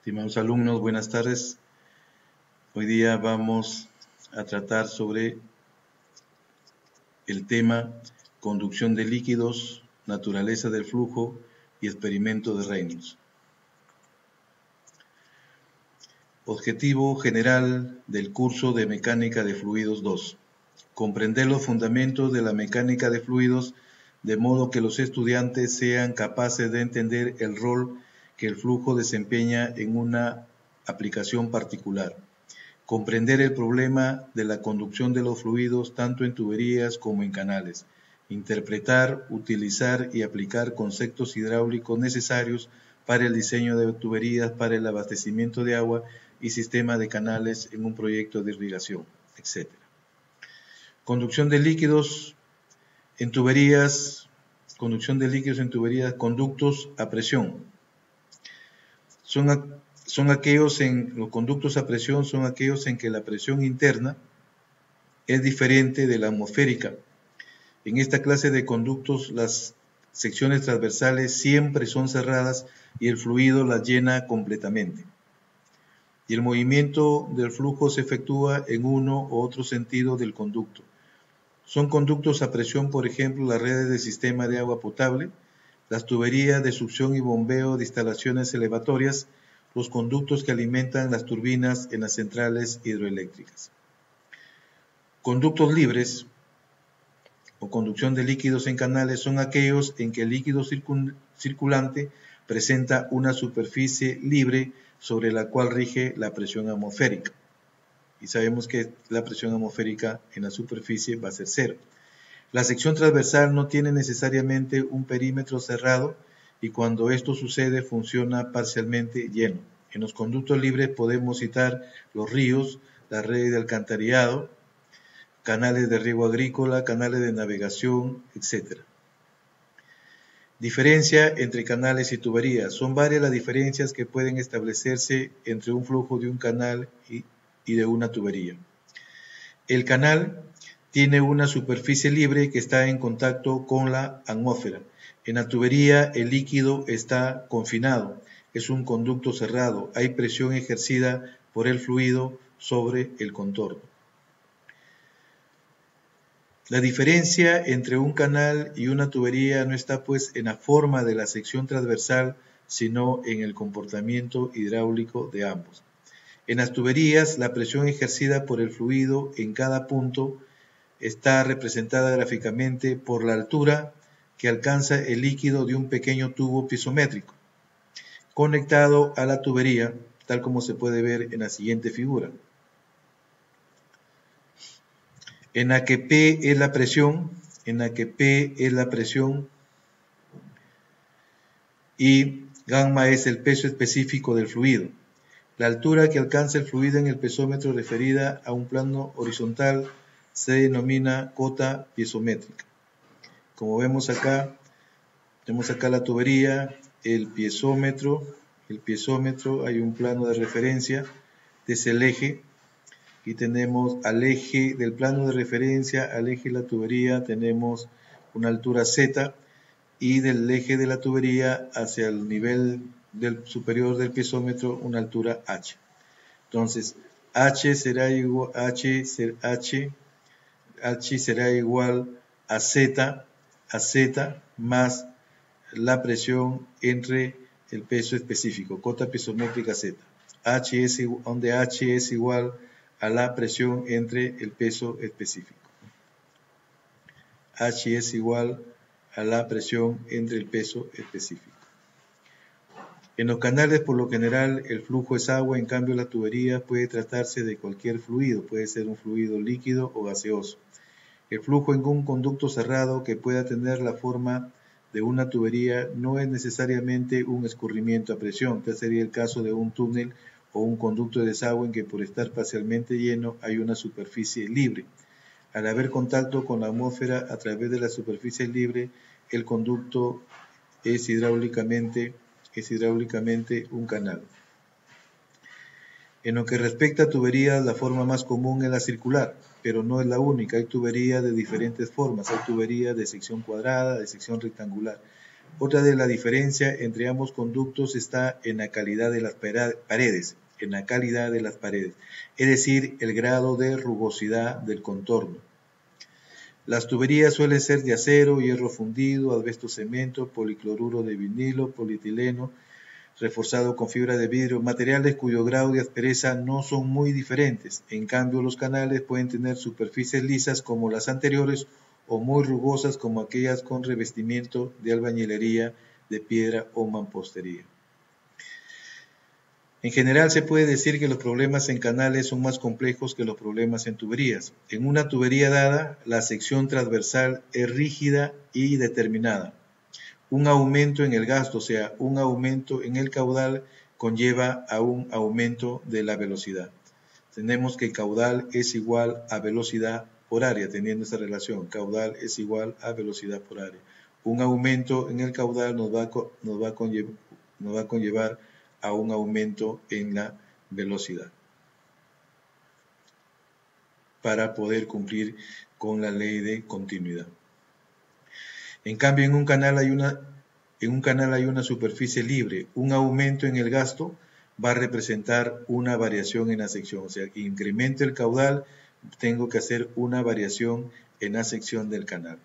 Estimados alumnos, buenas tardes. Hoy día vamos a tratar sobre el tema conducción de líquidos, naturaleza del flujo y experimento de Reynolds. Objetivo general del curso de Mecánica de Fluidos 2. Comprender los fundamentos de la mecánica de fluidos de modo que los estudiantes sean capaces de entender el rol que el flujo desempeña en una aplicación particular. Comprender el problema de la conducción de los fluidos tanto en tuberías como en canales. Interpretar, utilizar y aplicar conceptos hidráulicos necesarios para el diseño de tuberías, para el abastecimiento de agua y sistema de canales en un proyecto de irrigación, etc. Conducción de líquidos en tuberías, conductos a presión. Los conductos a presión son aquellos en que la presión interna es diferente de la atmosférica. En esta clase de conductos, las secciones transversales siempre son cerradas y el fluido las llena completamente. Y el movimiento del flujo se efectúa en uno u otro sentido del conducto. Son conductos a presión, por ejemplo, las redes de sistema de agua potable, las tuberías de succión y bombeo de instalaciones elevatorias, los conductos que alimentan las turbinas en las centrales hidroeléctricas. Conductos libres o conducción de líquidos en canales son aquellos en que el líquido circulante presenta una superficie libre sobre la cual rige la presión atmosférica. Y sabemos que la presión atmosférica en la superficie va a ser cero. La sección transversal no tiene necesariamente un perímetro cerrado y cuando esto sucede funciona parcialmente lleno. En los conductos libres podemos citar los ríos, las redes de alcantarillado, canales de riego agrícola, canales de navegación, etc. Diferencia entre canales y tuberías. Son varias las diferencias que pueden establecerse entre un flujo de un canal y de una tubería. El canal tiene una superficie libre que está en contacto con la atmósfera. En la tubería el líquido está confinado, es un conducto cerrado, hay presión ejercida por el fluido sobre el contorno. La diferencia entre un canal y una tubería no está pues en la forma de la sección transversal, sino en el comportamiento hidráulico de ambos. En las tuberías, la presión ejercida por el fluido en cada punto está representada gráficamente por la altura que alcanza el líquido de un pequeño tubo piezométrico, conectado a la tubería, tal como se puede ver en la siguiente figura. En la que P es la presión, y gamma es el peso específico del fluido. La altura que alcanza el fluido en el pesómetro referida a un plano horizontal se denomina cota piezométrica. Como vemos acá la tubería, el piezómetro, hay un plano de referencia, es el eje, y tenemos al eje del plano de referencia, al eje de la tubería, tenemos una altura Z, y del eje de la tubería hacia el nivel superior del piezómetro, una altura H. Entonces, H será igual a Z más la presión entre el peso específico, cota piezométrica Z. Donde H es igual a la presión entre el peso específico. H es igual a la presión entre el peso específico. En los canales, por lo general, el flujo es agua, en cambio la tubería puede tratarse de cualquier fluido, puede ser un fluido líquido o gaseoso. El flujo en un conducto cerrado que pueda tener la forma de una tubería no es necesariamente un escurrimiento a presión, que sería el caso de un túnel o un conducto de desagüe en que por estar parcialmente lleno hay una superficie libre. Al haber contacto con la atmósfera a través de la superficie libre, el conducto es hidráulicamente un canal. En lo que respecta a tuberías, la forma más común es la circular, pero no es la única. Hay tuberías de diferentes formas. Hay tuberías de sección cuadrada, de sección rectangular. Otra de la diferencia entre ambos conductos está en la calidad de las paredes, es decir, el grado de rugosidad del contorno. Las tuberías suelen ser de acero, hierro fundido, asbesto cemento, policloruro de vinilo, polietileno, reforzado con fibra de vidrio, materiales cuyo grado de aspereza no son muy diferentes. En cambio, los canales pueden tener superficies lisas como las anteriores o muy rugosas como aquellas con revestimiento de albañilería, de piedra o mampostería. En general se puede decir que los problemas en canales son más complejos que los problemas en tuberías. En una tubería dada, la sección transversal es rígida y determinada. Un aumento en el gasto, o sea, un aumento en el caudal, conlleva a un aumento de la velocidad. Tenemos que caudal es igual a velocidad por área, teniendo esa relación. Caudal es igual a velocidad por área. Un aumento en el caudal nos va a conllevar a un aumento en la velocidad para poder cumplir con la ley de continuidad. En cambio, en un canal hay una superficie libre. Un aumento en el gasto va a representar una variación en la sección. O sea, que incremento el caudal, tengo que hacer una variación en la sección del canal.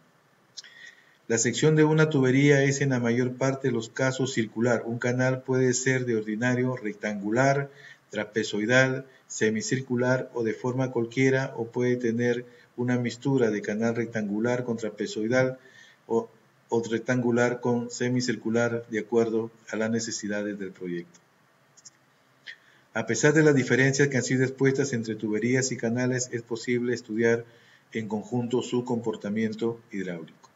La sección de una tubería es en la mayor parte de los casos circular. Un canal puede ser de ordinario rectangular, trapezoidal, semicircular o de forma cualquiera, o puede tener una mixtura de canal rectangular con trapezoidal o rectangular con semicircular de acuerdo a las necesidades del proyecto. A pesar de las diferencias que han sido expuestas entre tuberías y canales, es posible estudiar en conjunto su comportamiento hidráulico.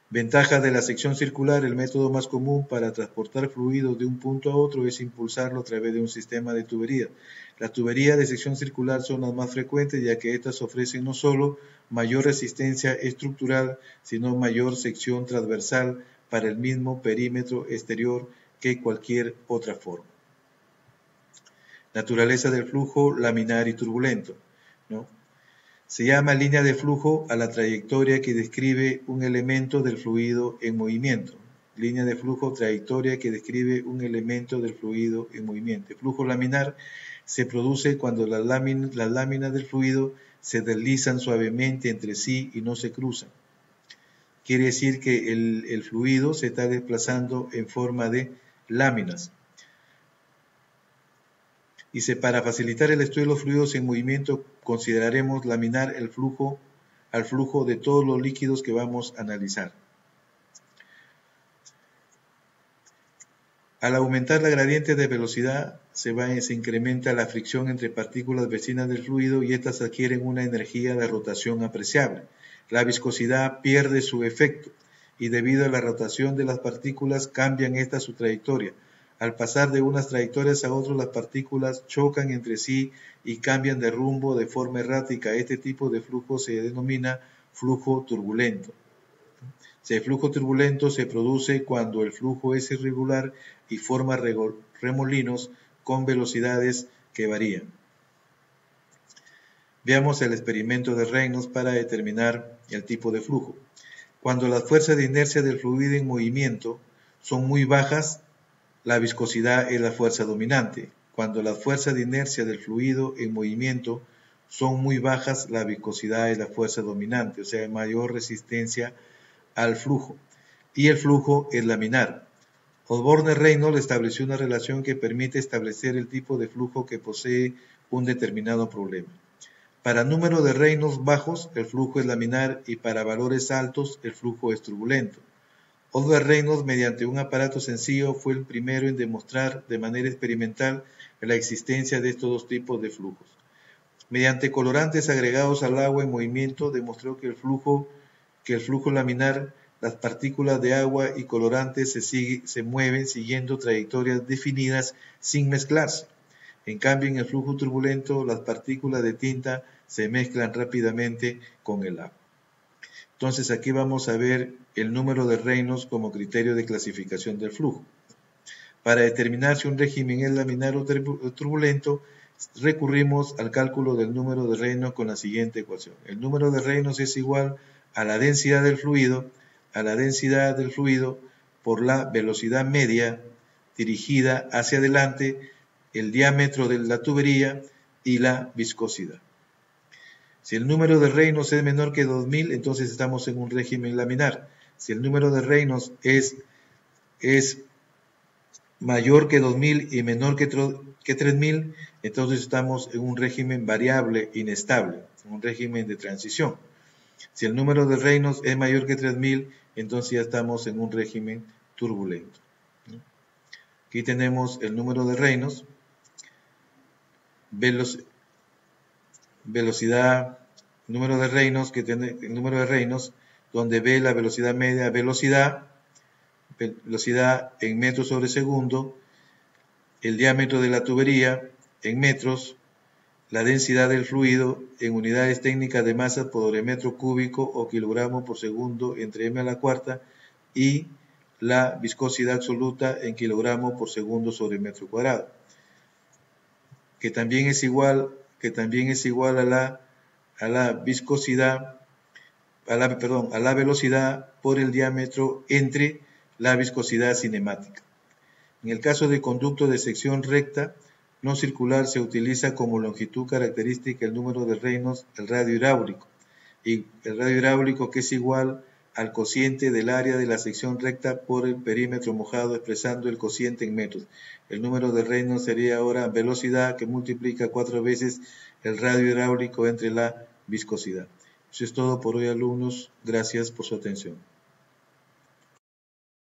Ventajas de la sección circular. El método más común para transportar fluidos de un punto a otro es impulsarlo a través de un sistema de tuberías. Las tuberías de sección circular son las más frecuentes, ya que estas ofrecen no solo mayor resistencia estructural, sino mayor sección transversal para el mismo perímetro exterior que cualquier otra forma. Naturaleza del flujo laminar y turbulento, ¿no? Se llama línea de flujo a la trayectoria que describe un elemento del fluido en movimiento. Línea de flujo, trayectoria que describe un elemento del fluido en movimiento. El flujo laminar se produce cuando las láminas del fluido se deslizan suavemente entre sí y no se cruzan. Quiere decir que el fluido se está desplazando en forma de láminas. Y para facilitar el estudio de los fluidos en movimiento, consideraremos laminar al flujo de todos los líquidos que vamos a analizar. Al aumentar la gradiente de velocidad, se incrementa la fricción entre partículas vecinas del fluido y estas adquieren una energía de rotación apreciable. La viscosidad pierde su efecto y debido a la rotación de las partículas cambian su trayectoria. Al pasar de unas trayectorias a otras, las partículas chocan entre sí y cambian de rumbo de forma errática. Este tipo de flujo se denomina flujo turbulento. El flujo turbulento se produce cuando el flujo es irregular y forma remolinos con velocidades que varían. Veamos el experimento de Reynolds para determinar el tipo de flujo. Cuando las fuerzas de inercia del fluido en movimiento son muy bajas, la viscosidad es la fuerza dominante. Cuando las fuerzas de inercia del fluido en movimiento son muy bajas, la viscosidad es la fuerza dominante, o sea, mayor resistencia al flujo. Y el flujo es laminar. Osborne-Reynolds estableció una relación que permite establecer el tipo de flujo que posee un determinado problema. Para números de Reynolds bajos, el flujo es laminar y para valores altos, el flujo es turbulento. Osborne-Reynolds, mediante un aparato sencillo, fue el primero en demostrar de manera experimental la existencia de estos dos tipos de flujos. Mediante colorantes agregados al agua en movimiento, demostró que el flujo laminar, las partículas de agua y colorantes se mueven siguiendo trayectorias definidas sin mezclarse. En cambio, en el flujo turbulento, las partículas de tinta se mezclan rápidamente con el agua. Entonces aquí vamos a ver el número de Reynolds como criterio de clasificación del flujo. Para determinar si un régimen es laminar o turbulento, recurrimos al cálculo del número de Reynolds con la siguiente ecuación. El número de Reynolds es igual a la densidad del fluido por la velocidad media dirigida hacia adelante, el diámetro de la tubería y la viscosidad. Si el número de Reynolds es menor que 2000, entonces estamos en un régimen laminar. Si el número de Reynolds es mayor que 2000 y menor que 3000, entonces estamos en un régimen variable inestable, en un régimen de transición. Si el número de Reynolds es mayor que 3000, entonces ya estamos en un régimen turbulento. Aquí tenemos el número de Reynolds, velocidad, número de Reynolds, el número de Reynolds, donde V la velocidad media, velocidad en metros sobre segundo, el diámetro de la tubería en metros, la densidad del fluido en unidades técnicas de masa por metro cúbico o kilogramo por segundo entre m a la cuarta, y la viscosidad absoluta en kilogramo por segundo sobre metro cuadrado, que también es igual a la viscosidad, a la velocidad por el diámetro entre la viscosidad cinemática. En el caso de conducto de sección recta no circular se utiliza como longitud característica el número de Reynolds, el radio hidráulico, y el radio hidráulico que es igual al cociente del área de la sección recta por el perímetro mojado, expresando el cociente en metros. El número de Reynolds sería ahora velocidad que multiplica 4 veces el radio hidráulico entre la viscosidad. Eso es todo por hoy, alumnos. Gracias por su atención.